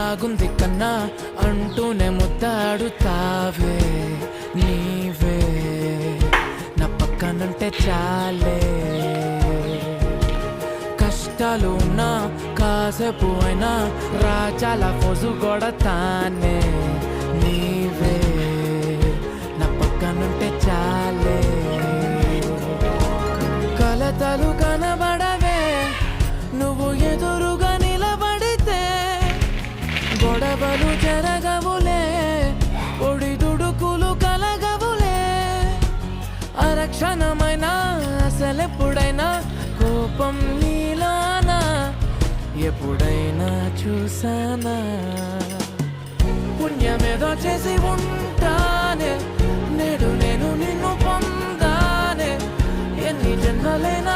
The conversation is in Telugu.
బాగుంది కన్నా అంటూనే ముద్దాడుతావే నీవే నా పక్కనుంటే చాలే కష్టాలు ఉన్నా కాసేపు అయినా రాజాల ఫోజు కొడతానే నీవే నా పక్కనుంటే చాలే కలతలు కనబడవే నువ్వు ఎదురుగా నిలబడితే గొడవలు జరగవులే ఒడిదుడుకులు కలగవులే అరక్షణమైనా అసలెప్పుడైనా కోపం నీలోనా ఎప్పుడైనా చూసానా పుణ్యమేదో చేసి ఉంటానే నేడు నేను నిన్ను పొందానే ఎన్ని జన్మలైనా